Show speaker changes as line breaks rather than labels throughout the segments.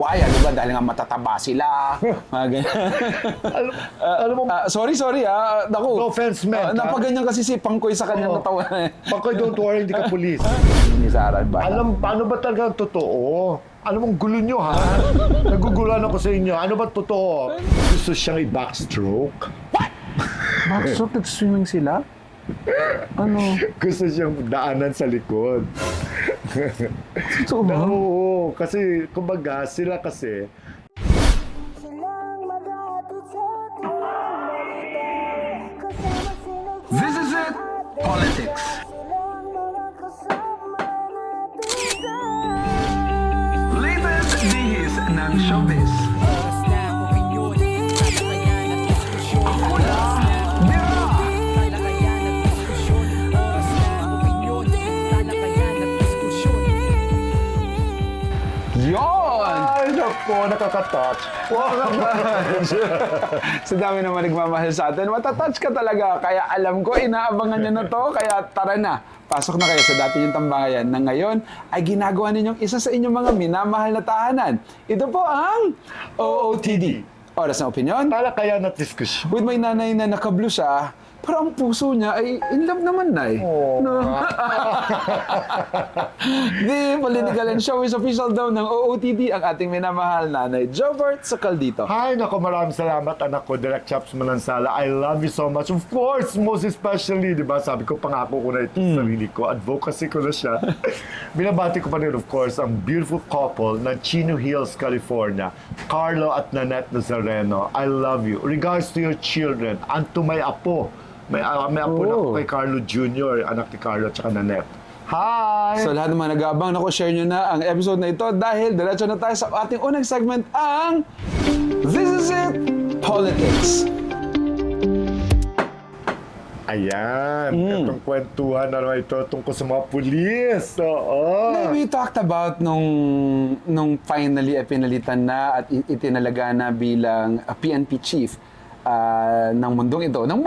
Why, di ba? Dahil nga matataba sila. Mga ganyan.
Alam mo,
Sorry, naku.
no offense meant, ha?
Napaganyan kasi si Pangkoy sa kanyang katawan.
Pangkoy, don't worry, hindi ka pulis.
Ni Sarah ba?
Paano ba talaga ang totoo? Ano mong gulo nyo, ha? Naguguluhan ako sa inyo. Ano ba totoo? Gusto siyang i-backstroke?
Bakit nag-swimming sila? Ano?
Gusto siyang daanan sa likod.
Totoo ba?
Oo, kasi, kumbaga, sila kasi,
This is it, politics. Latest dihis ng showbiz. Ako na, Bira!
Yon!
ay, naku, nakaka-touch.
Sa dami naman nagmamahal sa atin, matatouch ka talaga. Kaya alam ko, inaabangan nyo na to. Kaya tara na, pasok na kayo sa dati yung tambayan na ngayon ay ginagawa ninyong isa sa inyong mga minamahal na tahanan. Ito po ang OOTD. Oras ng opinion.
Tala kaya na diskusyon.
With my nanay na naka-blue siya, pero ang puso niya ay in love naman na eh.
Oh.
No? The Political and Showbiz official daw ng OOTD ang ating minamahal nanay Jobert Socaldito.
Hi, naku, maraming salamat, anak ko, Direk Chaps Manansala. I love you so much. Of course, most especially, di ba, sabi ko, pangako ko na ito sa sarili ko. Advocacy ko na siya. Binabati ko pa rin, of course, ang beautiful couple ng Chino Hills, California, Carlo at Nanette Nazareno. I love you. Regards to your children and to my apo. May apo na ako kay Carlo Jr., anak ni Carlo at saka Nanette. Hi!
So lahat ng mga nag-aabang, naku, share nyo na ang episode na ito dahil diretso na tayo sa ating unang segment, ang This is it, Politics.
Ayan, itong kwentuhan na naman ito tungkol sa mga pulis. Oo.
We talked about nung finally pinalitan na at itinalaga na bilang PNP chief ng mundong ito. Ng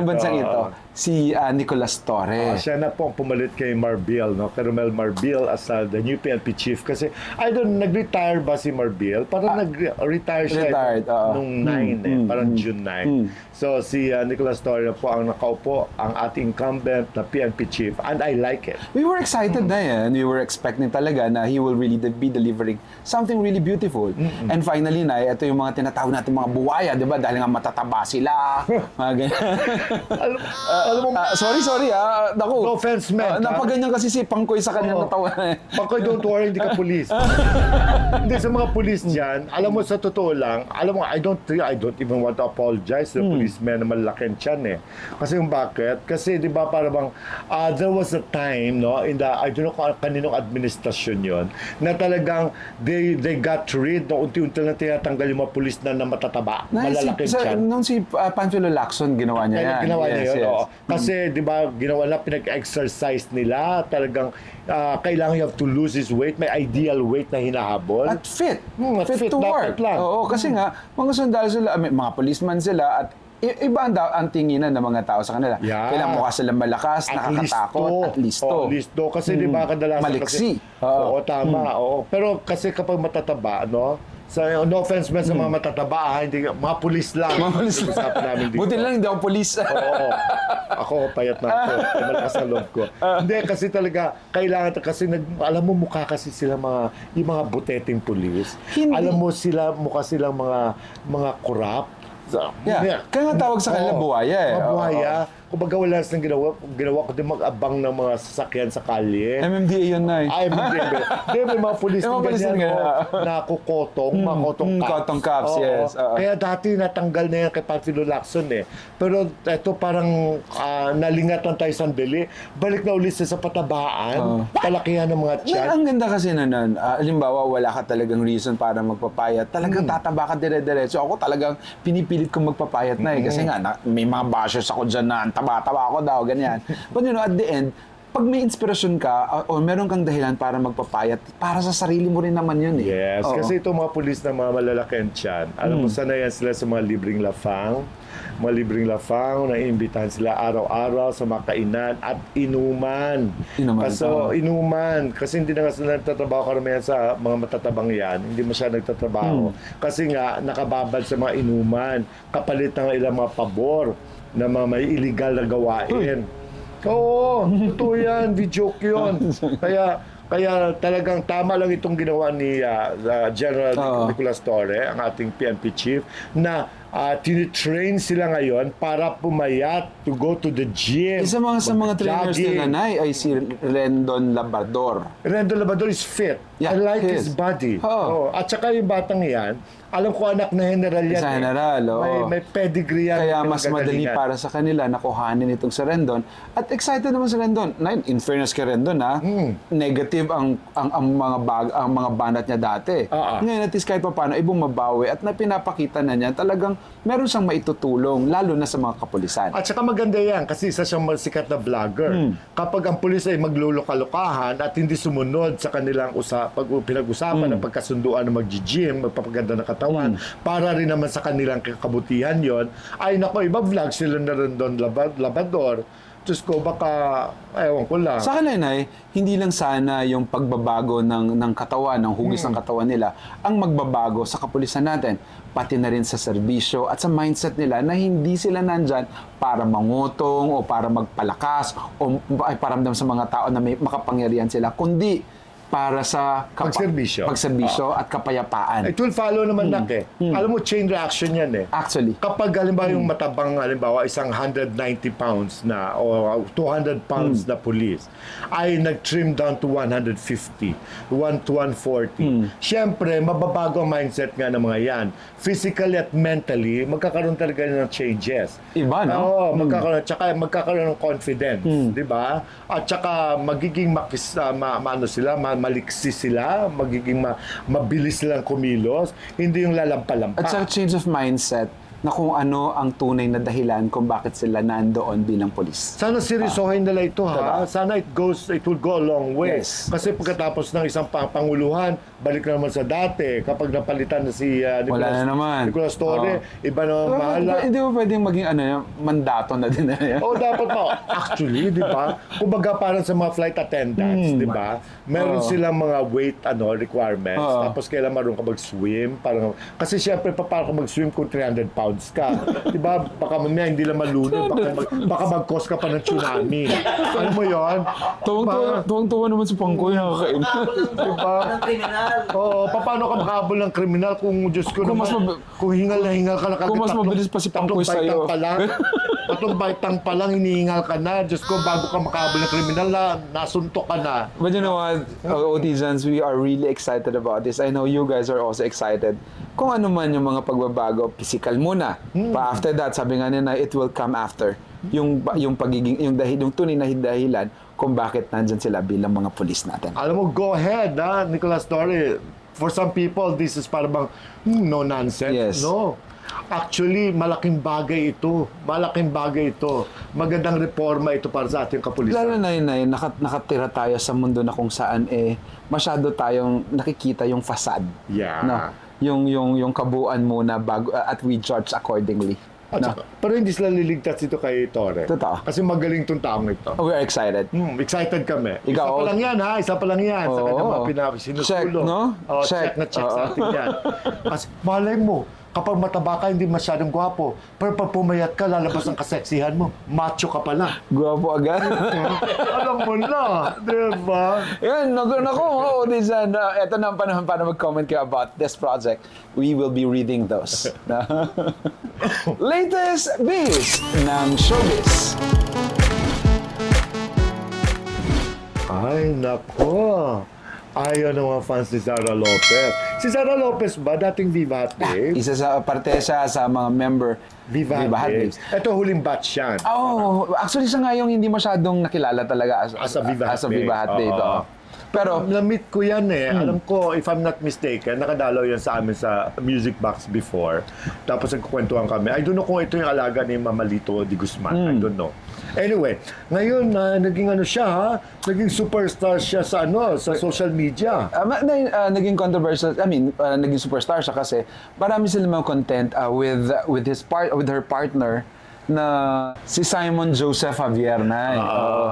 bansang ito. Si Nicolas Torre.
Siya na po ang pumalit kay Marbil, no? Kay Romel Marbil as the new PNP chief. Kasi, nag-retire ba si Marbil? Parang nag-retire siya
Retired,
nung 9, parang June 9. So, si Nicolas Torre po ang nakaupo, ang ating incumbent na PNP chief. And I like it.
We were excited na yan. We were expecting talaga na he will really be delivering something really beautiful. And finally na, ito yung mga tinatawag natin mga buwaya, di ba? Dahil nga matataba sila. Mga ganyan.
Alam mo,
Sorry, naku.
no offense meant, ha?
Napaganyan kasi si Pangkoy sa kanyang katawan.
Pangkoy, don't worry, hindi ka pulis. Hindi, sa mga pulis dyan, alam mo, sa totoo lang, alam mo, I don't even want to apologize to the policemen na malaking tiyan eh. Kasi yung bakit? Kasi, di ba, para bang, there was a time, no, in the, I don't know kung kaninong administrasyon yon, na talagang they got rid, no, unti-unti na tinatanggal yung mga pulis na matataba, malalaking tiyan.
Nung si Panfilo Lacson, ginawa niya yan.
Ginawa niya yun,
Yes.
oo. Kasi, di ba, ginawa na, pinag-exercise nila, talagang, kailangan you have to lose his weight, may ideal weight na hinahabol.
At fit.
At
Fit
fit
to
dapat
work.
lang.
Oo, kasi nga, mga sundalo sila, mga policeman sila, at iba ang tinginan ng mga tao sa kanila.
Yeah.
Kailangan mukha silang malakas, nakakatakot, at listo.
Oo, listo. Kasi di ba kadalasan
Maliksi.
kasi... Oo, tama. Oo. Pero kasi kapag matataba, no? No offense man sa mga matataba, hindi, mga pulis lang.
Mga pulis lang.
Usapan namin dito.
Buti lang hindi ako polis.
Oo. Ako, payat na ako. Malakas ang loob ko. Hindi, kasi talaga, kailangan, kasi alam mo, mukha kasi sila yung mga buteteng pulis.
Hindi.
Alam mo sila, mukha silang mga korap.
Yeah. Kaya nga tawag sa kanila buwaya eh.
Mga buhaya. Kumbaga wala silang ginawa ko din mag-abang ng mga sasakyan sa kalye.
MMDA yun na eh.
Ay, hindi, may mga pulis
May mga
din
pulis din
ganyan,
nga.
na kukotong, mga cotton cups.
Cotton cups,
Oo.
yes.
Kaya dati natanggal na yan kay Panfilo Lacson eh. Pero ito parang nalingatan tayo sandali. Balik na ulit sa patabaan, palakihan ng mga tiyan.
Ang ganda kasi na nun, halimbawa wala ka talagang reason para magpapayat. Talagang tataba ka dire-diretso. Ako talagang pinipilit kong magpapayat na eh. Kasi nga, may mga bashers ako dyan na taba-taba ako daw, ganyan. But you know, at the end, pag may inspirasyon ka o meron kang dahilan para magpapayat, para sa sarili mo rin naman yun eh.
Yes,
Oo.
kasi itong mga pulis na mga malalaking tiyan, alam mo, sanay yan sila sa mga libreng lafang. Mga libreng lafang, naiimbitahan sila araw-araw sa mga kainan at inuman.
Inuman, oo.
Inuman. Kasi hindi na nga sila nagtatrabaho karamihan sa mga matatabang yan. Hindi mo siya nagtatrabaho. Kasi nga, nakababad sa mga inuman. Kapalit ng ilang mga pabor na mga may illegal na gawain. Oo, totoo yan. Video yun. Kaya talagang tama lang itong ginawa ni General
Oo.
Nicolas Torre, ang ating PNP chief, na tinitrain sila ngayon para pumayat, to go to the gym.
Isa sa mga trainers
mag-jogging.
nila, Nay, ay si Rendon Labrador.
Rendo Labrador is fit.
Yeah,
I like
he
his
is.
body.
Oo.
At saka yung batang yan, alam ko anak na general yan.
Sa general, oo.
May pedigree yan.
Kaya
may
mas madali
kagagalingan.
para sa kanila na kuhanin itong si Rendon. At excited naman si Rendon. In fairness kay Rendon, negative ang mga banat niya dati. Ngayon, at least kahit pa paano, ay bumabawi at na pinapakita na niya talagang meron siyang maitutulong, lalo na sa mga kapulisan.
At saka maganda yan kasi isa siyang sikat na vlogger. Kapag ang pulis ay maglulukalukahan at hindi sumunod sa kanilang pinag-usapan ng pagkasunduan na mag-gym, magpapaganda ng katawan, para rin naman sa kanilang kabutihan yon, ay nako, iba vlog sila na rin doon Labrador. Diyos ko, baka, ewan ko lang.
Sa kanila, Nay, hindi lang sana yung pagbabago ng katawan, ng hugis ng katawan nila, ang magbabago sa kapulisan natin, pati na rin sa serbisyo at sa mindset nila na hindi sila nandyan para mangutong o para magpalakas o ay paramdam sa mga tao na may makapangyarihan sila, kundi para sa pagserbisyo at kapayapaan.
It will follow naman Alam mo, chain reaction yan eh.
Actually.
Kapag halimbawa yung matabang, halimbawa isang 190 pounds na o 200 pounds na police ay nag-trim down to 150, 1 to 140. Siyempre, mababago ang mindset nga ng mga yan. Physically at mentally, magkakaroon talaga ng changes.
Iba, no?
Oo, magkakaroon ng confidence, di ba? At saka magiging maliksi sila, magiging mabilis silang kumilos, hindi yung lalampa-lampa.
At sa change of mindset na kung ano ang tunay na dahilan kung bakit sila nandoon bilang polis.
Sana seryosohin nila ito ha. Sana it will go a long way.
Yes.
Kasi pagkatapos ng isang panguluhan, balik na naman sa dati. Kapag napalitan na si
Wala na naman.
Nicolas Torre, iba na mahala.
Hindi mo pwedeng maging mandato na din na yan.
Oo, dapat pa. Actually, di ba? Kumbaga parang sa mga flight attendants, di ba? Meron silang mga weight requirements. Tapos kailan marunong ka mag-swim. Kasi syempre, paano ka mag-swim kung 300 pounds ka? Di ba? Baka mamaya hindi lang malunod. Baka mag-cause ka pa ng tsunami. Alam mo yun?
Tuwang-tuwa naman si Pangkoy, nakakain.
Di ba? Oo, paano ka makahabol ng kriminal kung Diyos ko
Kung
naman,
mas
kung hingal na hingal ka na
Kung mas mabilis pa si Pangkoy sa'yo.
Tatlong baitang pa lang, hinihingal ka na. Diyos ko, bago ka makahabol ng kriminal, nasuntok ka na.
But you know what, Otizans, we are really excited about this. I know you guys are also excited. Kung ano man yung mga pagbabago, physical muna. But after that, sabi nga nila, it will come after. Yung tunay na dahilan kung bakit nandyan sila bilang mga pulis natin.
Alam mo, go ahead, Nicolas Torre. For some people, this is parang no nonsense.
Yes.
No. Actually, malaking bagay ito. Malaking bagay ito. Magandang reforma ito para sa ating kapulisan.
Lalo na yun, nakatira tayo sa mundo na kung saan masyado tayong nakikita yung facade.
Yeah.
No? Yung kabuuan muna bago at we judge accordingly.
At
No?
saka, pero hindi sila liligtas dito kay Torre.
Totoo.
Kasi magaling tong taong ito.
We are excited.
Excited kami.
Ikaw,
Isa pa lang yan, ha? Isa pa lang yan. Sa
Oo.
kanya mga sinusulong.
Check, no?
Check na check sa atin yan. Kasi malay mo, kapag mataba ka, hindi masyadong gwapo. Pero pag pumayat ka, lalabas ang kaseksihan mo. Macho ka pala.
Guwapo agad.
Alam mo na, di ba?
Yan, naku, Otizan. Ito na ang panahon para mag-comment kayo about this project. We will be reading those. Latest biz ng showbiz.
Ay, nako. Ayaw ng mga fans ni Zara Lopez. Si Zara Lopez ba, dating Viva Hot Babes?
Parte siya sa mga member
Viva Hot Babes. Ito huling batch yan.
Oh, actually siya nga yung hindi masyadong nakilala talaga as
a Viva Hot
Viva Hot
Babe.
Babe.
Oo.
Oo. Pero,
Na-meet ko yan eh. Alam ko, if I'm not mistaken, nakadalaw yan sa amin sa Music Box before. Tapos nagkukwentuhan kami. I don't know kung ito yung alaga ni Mamalito Di Guzman. I don't know. Anyway, ngayon, naging ano siya ha? Naging superstar siya sa sa social media.
naging controversial, naging superstar siya kasi marami sila mga content with her partner na si Simon Joseph Javier na.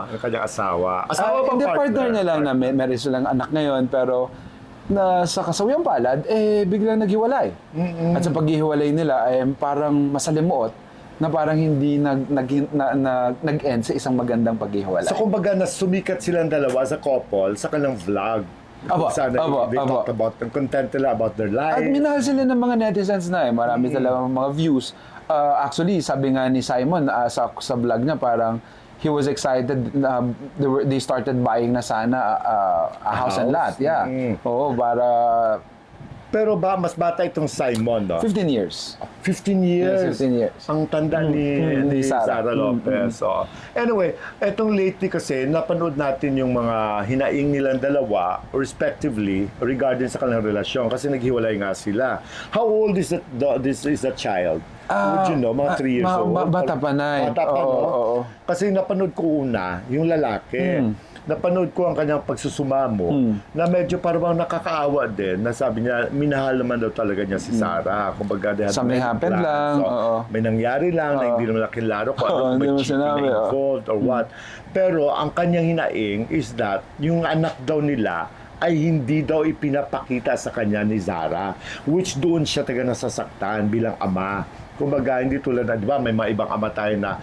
Ang kanyang asawa. Asawa bang
Hindi,
partner?
partner niya lang na meron silang anak ngayon, pero na sa kasawiyang palad, biglang naghiwalay. At sa paghihiwalay nila, parang masalimuot na parang hindi nag-end sa isang magandang paghihiwalay.
So kumbaga na sumikat silang dalawa sa couple sa kanilang vlog. Sana they talk about the content nila, about their
At
life.
minahal sila ng mga netizens na marami talagang mga views. Actually, sabi nga ni Simon sa vlog niya, parang he was excited. They started buying na sana a house and lot. Yeah. Oo, para
Pero mas bata itong Simon, no?
15 years.
15 years.
Yes, 15 years.
Ang tanda ni Sara Lopez. So, anyway, etong lately kasi, napanood natin yung mga hinaing nilang dalawa, respectively, regarding sa kanilang relasyon. Kasi naghiwalay nga sila. How old is the child? Would you know? Mga 3 years old?
Bata pa na.
Bata pa, no? Kasi napanood ko una, yung lalaki. Napanood ko ang kanyang pagsusumamo na medyo parang nakakaawa din na sabi niya, minahal naman daw talaga niya si Sarah. Kumbaga,
Something happened lang.
So, may nangyari lang na hindi naman nakilaro kung ano, may cheating na involved or what. Pero ang kanyang hinaing is that yung anak daw nila ay hindi daw ipinapakita sa kanya ni Zara, which doon siya taga nasasaktan bilang ama. Kumbaga, hindi tulad na, di ba, may mga ibang ama tayo na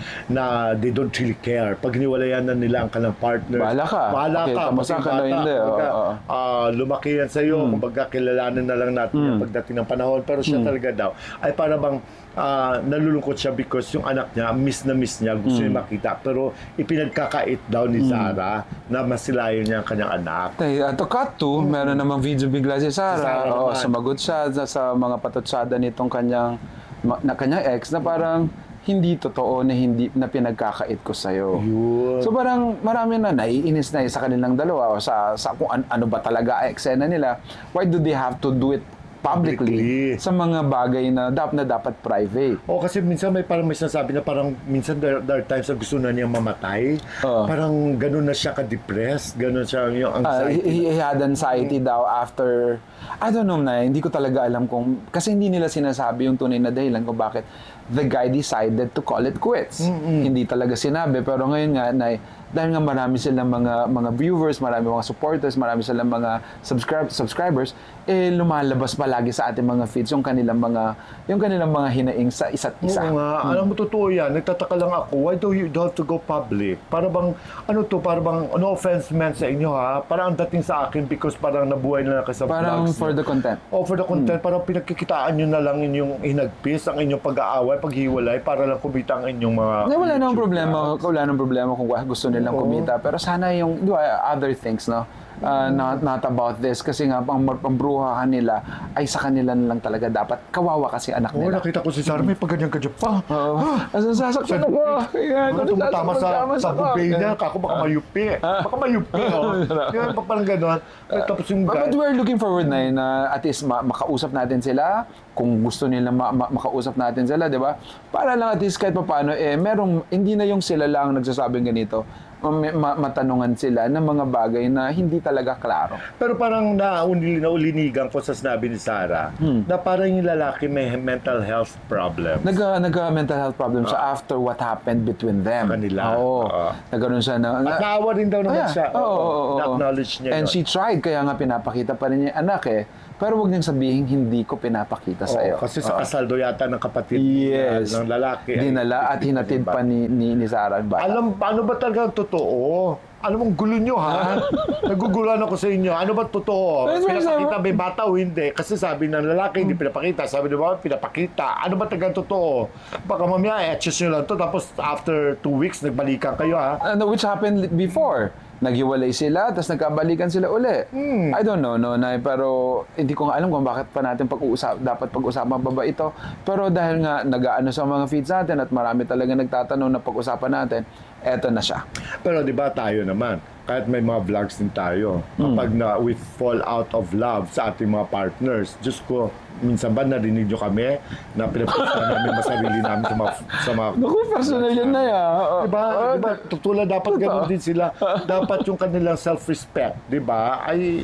they don't really care. Pag niwalayan na nila ang kalang partner,
Bahala ka. Okay, kamusta ka na hindi.
Lumaki yan sa'yo. Kumbaga, kilalanin na lang natin yan pagdating ng panahon. Pero siya talaga daw, ay para bang nalulungkot siya because yung anak niya, miss na miss niya, gusto niya makita. Pero ipinagkakait daw ni Zara na masilayan niya ang kanyang anak.
To cut to, meron namang video bigla si Sarah.
naman.
Sumagot siya sa mga patutsada nitong kanyang ex na parang hindi totoo na pinagkakait ko sa'yo.
Yun.
So parang marami na naiinis na sa kanilang dalawa o sa kung ano ba talaga eksena nila. Why do they have to do it publicly sa mga bagay na dapat private?
Kasi minsan may sinasabi na parang minsan there are times na gusto na niyang mamatay. Parang gano'n na siya ka-depressed, gano'n siya yung anxiety.
He had anxiety daw after, I don't know na, hindi ko talaga alam kasi hindi nila sinasabi yung tunay na dahilan kung bakit the guy decided to call it quits. Hindi talaga sinabi, pero ngayon nga, dahil nga marami silang mga viewers, marami mga supporters, marami silang mga subscribers, lumalabas palagi sa ating mga feeds yung kanilang mga hinaing sa isa't isa.
Oo nga, alam mo, totoo yan. Nagtataka lang ako, why do you have to go public? Para bang, no offense meant sa inyo ha, parang ang dating sa akin because parang nabuhay na kayo sa
Parang
vlogs.
for the content.
For the content, parang pinagkikitaan nyo na lang inyong hinagpis, ang inyong pag-aaway, paghiwalay, para lang kumita ang inyong mga...
Wala nang problema kung gusto nilang kumita. Pero sana yung other things, no? Not about this. Kasi nga, pambruhahan nila ay sa kanila na lang talaga dapat. Kawawa kasi anak nila.
Nakita ko si Sarah, may pagganyan-ganyan pa.
Sasaktan ako.
Tumatama sa bubay niya, kako baka mayupi. Baka mayupi, Yan, parang gano'n. Tapos yung
But we're looking forward na at least makausap natin sila. Kung gusto nila makausap natin sila, di ba? Para lang at least kahit paano, hindi na yung sila lang nagsasabing ganito. Matanungan sila ng mga bagay na hindi talaga klaro.
Pero parang naulinigan ko sa sinabi ni Sarah na parang yung lalaki may mental health problem.
Nagka-mental health problem siya after what happened between them.
Sa kanila.
Nagkaroon siya na...
At naawa rin daw naman siya. Na-acknowledge niya.
And she tried, kaya nga pinapakita pa rin niya yung anak Pero huwag niyang sabihin, hindi ko pinapakita sa iyo.
Kasi sa kasal daw yata ng kapatid ng lalaki.
Dinala at hinatid pa ni Sarah.
Ano ba talaga totoo? Ano mong gulo nyo, ha? Naguguluhan ako sa inyo. Ano ba totoo? Pinapakita ba yung bata o hindi? Kasi sabi ng lalaki, hindi pinapakita. Sabi ng babae, pinapakita. Ano ba talaga totoo? Baka mamaya, etches nyo lang to. Tapos after 2 weeks, nagbalikan kayo, ha?
Which happened before. Naghiwalay sila, tapos nagkabalikan sila uli. I don't know, pero hindi ko nga alam kung bakit pa natin dapat pag-usapan pa ba ito. Pero dahil nga nag-aano sa mga feeds natin at marami talaga nagtatanong na pag-usapan natin, eto na siya.
Pero di ba tayo naman, kahit may mga vlogs din tayo, kapag na we fall out of love sa ating mga partners, Diyos ko, minsan ba narinig nyo kami na pinapusta namin masarili namin sa mga
Naku, personal yan na yan.
Diba? Diba? Tutulad dapat ganun din sila. Dapat yung kanilang self-respect, diba? Ay,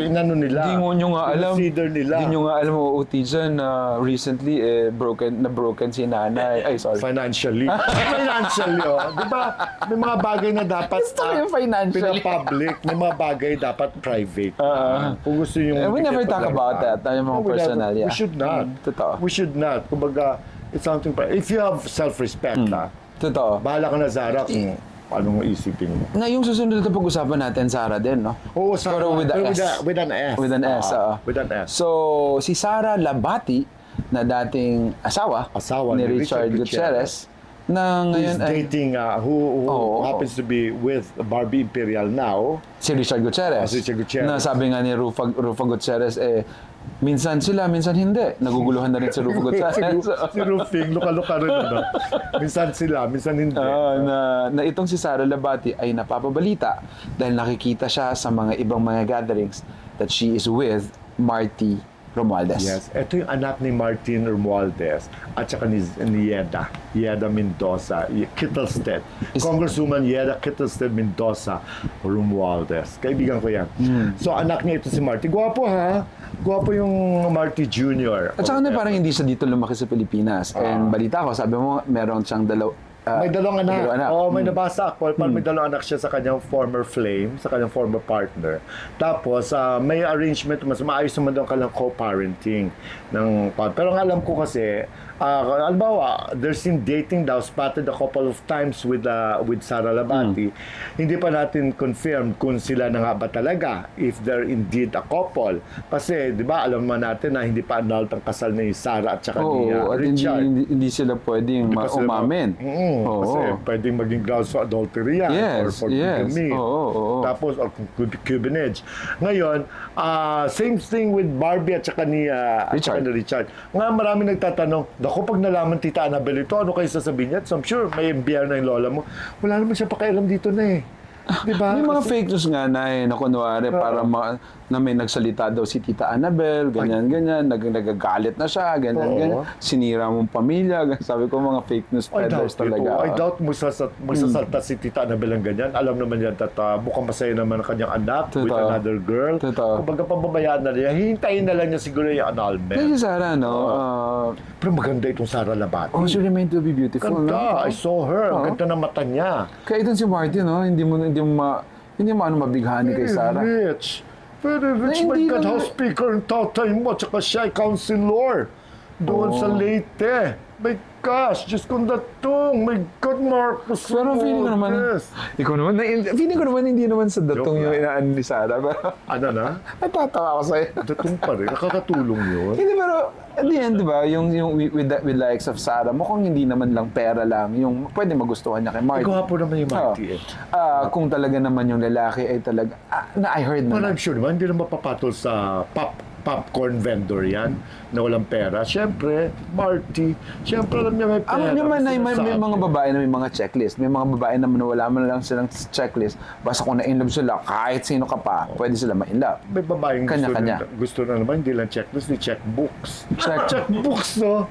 inano nila.
Hindi mo nyo nga alam.
Consider nila.
Hindi nyo nga alam, uuti dyan na recently, broken si nanay. Ay, sorry.
Financially. Financially, oh. Diba? May mga bagay na dapat
Gusto ko yung financially.
pinapublic. May mga bagay dapat private. Kung gusto nyo.
We never talk about that. Tayo mga personal, yeah.
We should not.
Totoo.
We should not. Kumbaga, it's something. If you have self-respect,
Totoo.
bahala ka na, Zara, kung anong isipin mo.
Na yung susunod na pag-usapan natin, Sarah din, no?
Oo, Sarah.
Pero with the S.
With an S.
With an S, oo.
With an S.
So, si Sarah Labati, na dating asawa,
Ni
ni Richard Gutierrez, na ngayon
Who's
ay
dating, who
Oo.
happens to be with Barbie Imperial now.
si Richard Gutierrez.
Si Richard Gutierrez.
Na sabi nga ni Rufa Gutierrez, minsan sila, minsan hindi. Naguguluhan na rin si Rufa Gutierrez.
Si Rufing, luka-luka rin. Ano? Minsan sila, minsan hindi.
na itong si Sarah Labati ay napapabalita dahil nakikita siya sa mga ibang mga gatherings that she is with Marty Romualdez.
Yes, ito yung anak ni Martin Romualdez at saka ni Yeda Mendoza, Kittlestead. Congresswoman Yeda Kittlestead Mendoza Romualdez. Kaibigan ko yan. So anak niya ito si Marty. Gwapo ha? Gwapo yung Marty Jr.
At saka na parang hindi siya dito lumaki sa Pilipinas. And balita ko, sabi mo, meron siyang
May dalawang anak. Oo, may
Hmm.
nabasa ako. Parang may dalawang anak siya sa kanyang former flame, sa kanyang former partner. Tapos, may arrangement, mas maayos naman daw ang kanilang co-parenting. Pero ang alam ko kasi, halimbawa, they're seen dating daw, spotted a couple of times with Sarah Labati. Hindi pa natin confirmed kung sila na nga ba talaga, if they're indeed a couple. Kasi, di ba, alam naman natin na hindi pa annulled ang kasal ni Sarah at saka ni
Oo, at hindi,
Richard.
hindi sila pwedeng
Hindi pa sila
umamin.
Kasi pwedeng maging grounds for adultery yan, or
Yes,
for
yes.
bigamy.
Oo.
Tapos, or concubinage. Ngayon, same thing with Barbie at saka ni Richard. Nga marami nagtatanong, dako pag nalaman Tita Annabel ito, ano kayo sasabihin niya? So I'm sure may impyerno na yung lola mo. Wala naman siya pakialam dito na eh. Diba?
May mga fake news nga na kunwari para na may nagsalita daw si Tita Annabel, ganyan, nagagalit na siya, ganyan. Sinira mong pamilya, sabi ko mga fake news peddlers talaga.
I doubt magsasalta si Tita Annabel ang ganyan. Alam naman yan at mukhang masaya naman ang kanyang anak with
Totoo.
another girl.
Totoo.
Kumbaga pababayaan na niya. Hihintayin na lang niya siguro yung annulment.
Kasi Sarah, no?
Pero maganda itong Sarah Labati.
She remained to be beautiful, no?
Ganda. I saw her. Ang ganda ng mata niya.
Kaya itong si Martin, no? Hindi mo mabighani kay Sarah.
Very rich.
Na
My
hindi
God,
naman-
House Speaker ang tatay mo. Tsaka siya ay councilor. Doon sa Leyte. My gosh, Diyos kong datong. My God, Marcos.
Pero feeling ko naman, feeling ko naman hindi naman sa datong
Joke
yung
lang.
inaan ni Sarah. Pero
Ano na?
natatawa ako sa'yo.
Datong pa rin. Nakakatulong yun.
Hindi, pero at the end, di ba, yung with the likes of Sarah, mukhang hindi naman lang pera lang, yung pwede magustuhan niya kay Marty.
Gwapo naman yung Marty eh.
Kung talaga naman yung lalaki ay talaga, I heard
Pero
na.
I'm sure naman, hindi naman papatol sa popcorn vendor yan na walang pera. Siyempre, Marty. Siyempre, alam niya may pera.
Ang naman ay may
Sinasabi.
mga babae na may mga checklist. May mga babae naman na wala man lang silang checklist. Basta kung na-inlove sila, kahit sino ka pa, pwede sila ma-inlove.
May babaeng
Kanya-kanya.
gusto na naman, hindi lang checklist, ni checkbooks.
Check-
Checkbooks, no?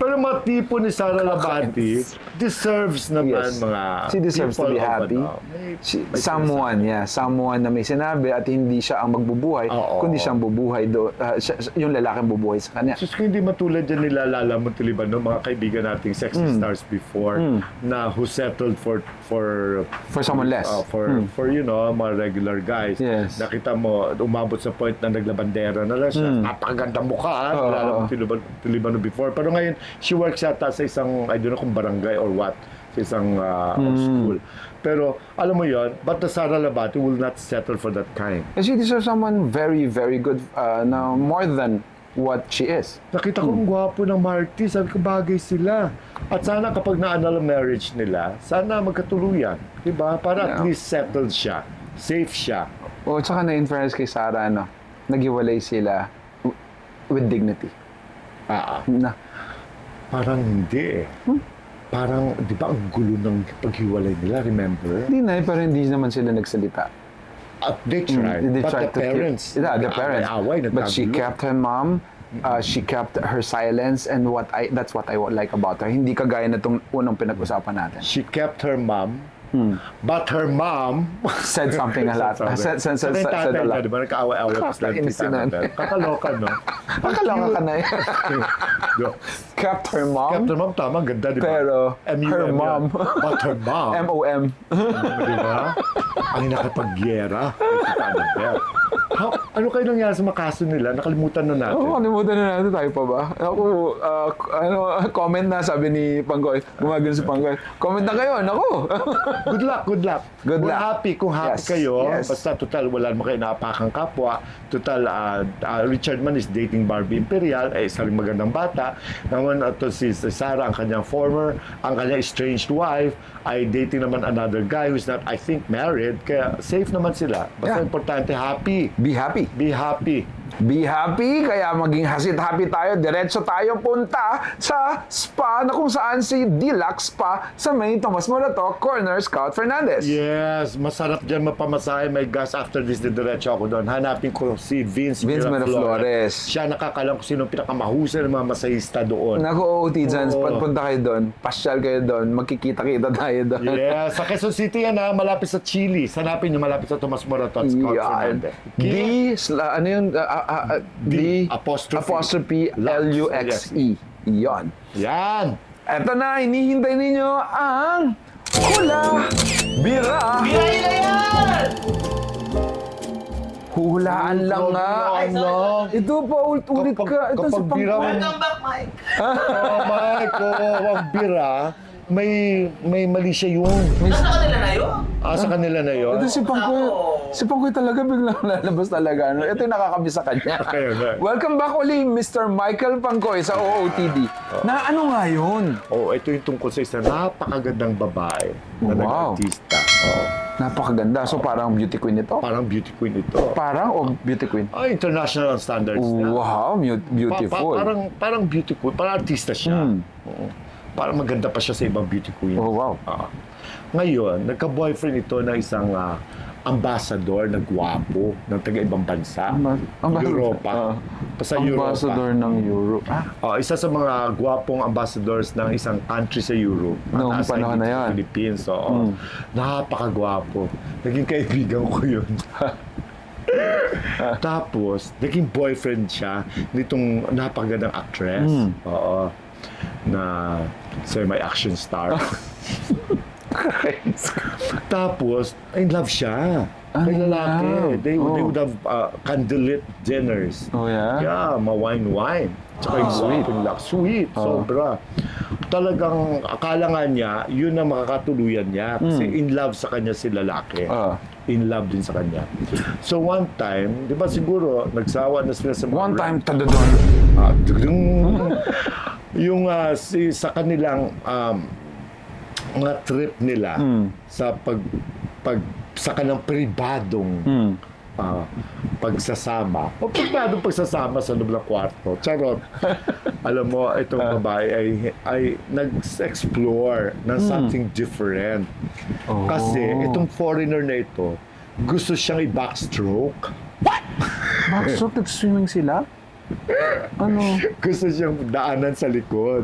Pero mga tipo ni Sarah Labati deserves naman
Yes.
mga
She deserves to
people
be
of,
happy. Someone na may sinabi at hindi siya ang magbubuhay,
Oo.
kundi siyang bubuhay yung lalaking bubuhay sa kanya.
Just hindi matulad yan nila Lala Montiliban, no? Mga kaibigan nating sexy stars before na who settled for
someone less.
For you know, mga regular guys.
Yes.
Nakita mo, umabot sa point na naglabandera na lang siya. Napakagandang mukha, ha?
Oo.
Lala Montiliban before. Pero ngayon, she works yata sa isang, I don't know kung barangay or what, sa isang school. Pero, alam mo yon, but the Sarah Labati will not settle for that kind.
And she deserves someone very, very good na more than what she is.
Nakita ko ang gwapo ng Marty, sabi ko bagay sila. At sana kapag na-annul ang marriage nila, sana magkatuluyan. Diba? Para at
Yeah.
least settled siya. Safe siya.
O tsaka na in fairness kay Sarah, naghiwalay sila with dignity.
Ah,
Na,
parang hindi eh. parang, di ba, ang gulo ng paghiwalay nila, remember?
Hindi na, pero hindi naman sila nagsalita.
They tried,
They
but
tried
the
to keep-
parents,
Yeah, the parents.
away,
But she
nagkagulo.
kept her mom. She kept her silence, and that's what I like about her. Hindi kagaya na itong unang pinag-usapan natin.
She kept her mom, but her mom
Said something a lot. Said
Saka yung
a
tatay
lot.
niya, di ba, nagkaaway-away pa sila
Kakainis
tita
yun,
Annabel. Kakaloka, no?
Pakaloka ka na yan.
Diba?
Kept her mom,
Kept her mom, tama, ganda, di ba?
pero
M-U-M
her
yan.
mom.
But her mom,
M-O-M.
di ba? Ang nakapagyera kay tita Annabel. Ano kayo nangyari sa mga kaso nila? Nakalimutan na natin.
Oo, kalimutan na natin, tayo pa ba? Ako, comment na, sabi ni Panggoy. Gumagano si Panggoy. Comment na kayo, nako.
Good luck, good luck.
Good
Kung
luck.
kung happy
Yes,
kayo,
yes.
basta total wala naman kayo naapakang kapwa. Total, Richard man is dating Barbie Imperial, isa rin magandang bata. Naman ito si Sarah, ang kanyang ang kanyang estranged wife, ay dating naman another guy who's not, I think, married. Kaya safe naman sila. Basta
Yeah.
importante, happy.
Be happy.
Be happy.
Be happy, kaya maging happy tayo. Diretso tayo punta sa spa na kung saan si Deluxe Spa sa may Tomas Morato, Corner Scout Fernandez.
Yes, masarap dyan mapamasahe. My gosh, after this, diretso ako doon. Hanapin ko si Vince
Miraflores.
Siya nakakalam kung sino ang pinakamahusay ng mga masahista doon.
Naku, OOT dyan,
Oo.
punta kayo doon, pasyal kayo doon, magkikita-kita tayo doon.
Yes, sa Quezon City yan ha, malapit sa Chili. Hanapin nyo, malapit sa Tomas Morato at Scott
Yan.
Fernandez.
Ano yun?
D apostrophe
L-U-X-E. Yan.
Yan.
Eto na, hinihintay ninyo ang Hula Bira. Huhulaan lang nga. Ito pa, ulit ka. Ito si
Kapag bira,
Pangkoy.
Welcome back, Mike.
Mike, ang bira, may mali siya yun.
Nasa kanila na yun.
Sa kanila na yun.
Ito si Pangkoy. Si Pangkoy talaga biglang lalabas talaga. Ano? Ito yung nakakabis sa kanya.
Kaya nga.
Welcome back uli, Mr. Michael Pangkoy sa OOTD. Na ano nga yun?
Ito yung tungkol sa isang napakagandang babae na
Wow.
nag-artista.
Napakaganda. So parang beauty queen ito?
Parang beauty queen ito.
Parang o beauty queen?
International standards na.
Wow, beautiful.
Parang beauty queen, parang artista siya. Oo. Parang maganda pa siya sa ibang beauty queen.
Oh, wow.
Ngayon, nagka-boyfriend ito ng isang ambassador na gwapo ng taga-ibang bansa. Europa. Sa Europa.
Ambassador ng Europe.
Isa sa mga gwapong ambassadors ng isang country sa Europe.
Noong
Nasa
panahon na yan.
Philippines. Napakagwapo. Naging kaibigan ko yun. Tapos, naging boyfriend siya nitong napakagandang actress. Oo. Na semi-action star. Tapos, in love siya. May lalaki.
wow.
They would have candlelit dinners.
Oh, yeah?
Yeah, ma-wine. Tsaka yung
Sweet.
Sweet, sobra. Talagang akala nga niya, yun ang makakatuluyan niya. Kasi in love sa kanya si lalaki. In love din sa kanya. So one time, di ba siguro, nagsawa na sila sa mga
One time, tadadon.
yung sa kanilang mga trip nila sa sa kanilang pribadong pagsasama o pribadong pagsasama sa loob ng kwarto. Charot. Alam mo, itong babae ay nag-explore ng something different. Kasi itong foreigner na ito, gusto siyang i-backstroke.
Backstroke, nag-swimming sila? Ano?
Gusto siyang daanan sa likod.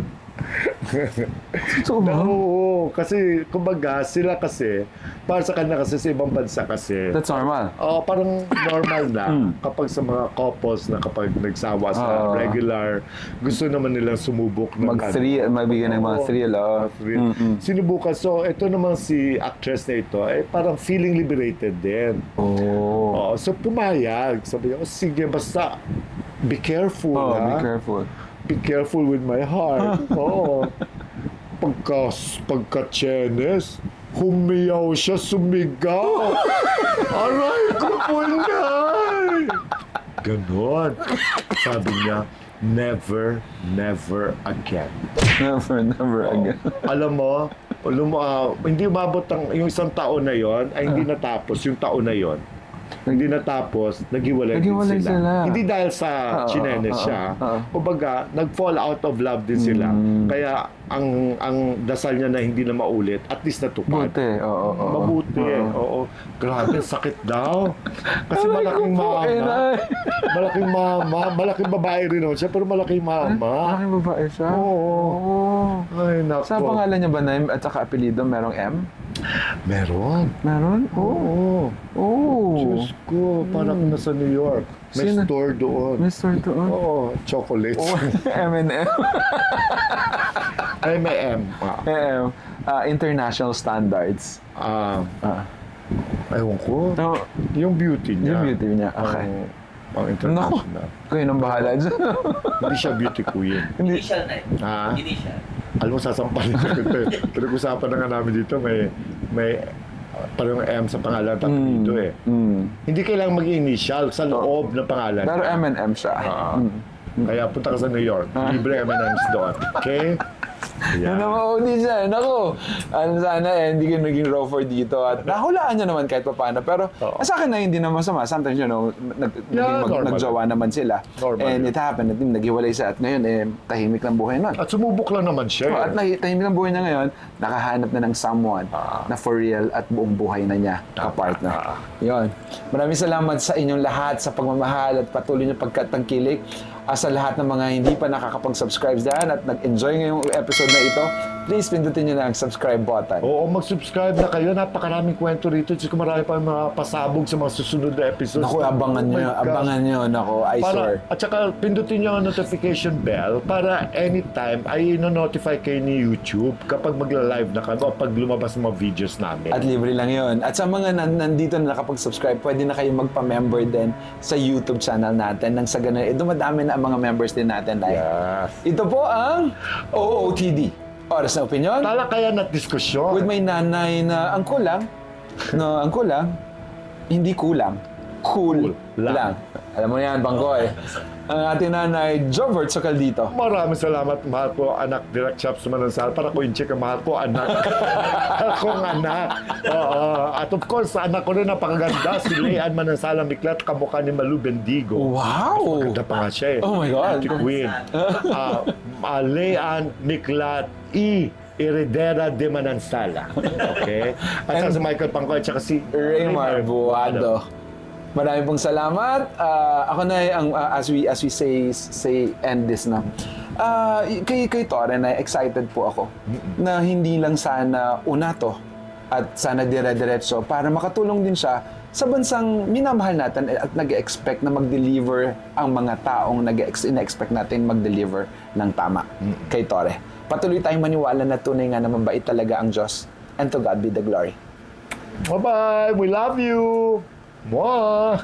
So,
Oo, kasi kumbaga sila kasi para sa kanila kasi sa ibang bansa kasi.
that's normal.
Parang normal na kapag sa mga couples na kapag nagsawa sa regular, gusto naman nilang sumubok ng
Magbigyan ng mga thrill.
thrill. Sinubukan. So, ito naman si actress na ito, parang feeling liberated din. So, pumayag. Sabi niya, sige, basta be careful.
Be careful.
Be careful with my heart. Pagka-chenes, humiyaw siya, sumigaw. Aray ko po nay! Ganon. Sabi niya, never again.
Never again.
Alam mo, hindi umabot yung isang taon na yon ay hindi natapos yung taon na yon. Hindi natapos, naghiwalay din
Naghiwalay sila.
Hindi dahil sa
Oo,
chinenes
oo,
siya.
oo.
Kumbaga, nag-fall out of love din sila. Kaya ang dasal niya na hindi na maulit, at least natupad.
Buti, oo.
Mabuti. Oo. Grabe, sakit daw. Kasi
Aray
malaking
ko po,
mama.
inay.
Malaking mama. Malaking babae rin siya, pero malaking mama.
Malaking babae siya?
Oo. Ay, nako.
Sa pangalan niya ba na at saka apelido, merong M?
Meron.
Meron?
Oo.
Oh.
Diyos ko, parang nasa New York. May
Sino?
store doon.
Mr. Doon.
Oo, chocolates.
Oh, M&M.
M&M.
International standards.
Ah,
Ah.
ewan ko.
No,
Yung beauty niya.
yung beauty niya. Okay.
Ang
Naku,
international.
kayo nang bahala dyan.
Hindi siya beauty queen.
Hindi.
Initial na eh.
Ha?
Initial.
Alam mo, sasampalin ko ito. Pinag-usapan na nga namin dito, may parang M sa pangalan at apelido eh. Hindi kailangan mag-initial sa loob ng pangalan.
Pero M&M siya.
Ah. Kaya punta ka sa New York. Libre M&M's doon. Okay?
Yan
Yeah.
naman di siya. Naku, sana hindi ka naging rover dito. At nahulaan niya naman kahit pa paano. Pero
Oo.
sa akin na hindi naman masama. Sometimes,
normal.
nagjowa naman sila.
Normal
And
yun.
it happened. At naghiwalay siya. At ngayon, tahimik lang buhay nun.
At sumubok lang naman siya.
At tahimik lang buhay niya ngayon, nakahanap na ng someone na for real at buong buhay na niya kapartner. Yun. Maraming salamat sa inyong lahat sa pagmamahal at patuloy niyong pagkatangkilik. Sa lahat ng mga hindi pa nakakapag-subscribe dyan at nag-enjoy ngayong episode na ito, please pindutin niyo na ang subscribe button.
Oo, mag-subscribe na kayo. Napakaraming kwento rito. Diyos ko, marami pa mga pasabog sa mga susunod na episodes.
Naku, abangan
Oh
niyo,
my God.
abangan niyo. Naku, I swear.
At saka, pindutin niyo ang notification bell para anytime ay notify kayo ni YouTube kapag magla-live na kami o pag lumabas ang mga videos namin.
At libre lang yun. At sa mga nandito na nakapag-subscribe, pwede na kayo magpa-member din sa YouTube channel natin. Nang sa ganun, dumadami na ang mga members din natin.
Yes.
Ito po ang OOTD. Oras na opinion.
Talakayan at diskusyon.
With my nanay na ang kulang, hindi kulang, cool
lang.
lang. Alam mo yan, Bangkoy. Ang ating nanay, Jovert Socaldito.
Maraming salamat, mahal po, anak. Direct Chops Manansal. Para ko yung chick, mahal po, anak. Mahal kong anak. Oo. At of course, sa anak ko rin napakaganda. Si Leanne Manansala Miklat, kamukha ni Malu Bendigo.
Wow!
Maganda pa nga siya eh.
Oh my God.
Beauty queen. Leanne Miklat Heredera de Manansala. Okay? At saka si Michael Pangkoy at saka si
Raymar Buado. Maraming pong salamat. Ako na ang as we say end this na. Kay Tore na excited po ako na hindi lang sana una to at sana dire-diretso para makatulong din siya sa bansang minamahal natin at nag-expect na mag-deliver ang mga taong ina-expect natin mag-deliver ng tama kay Tore. Patuloy tayong maniwala na tunay nga na mabait talaga ang Diyos, and to God be the glory.
Bye-bye! We love you! Mwah!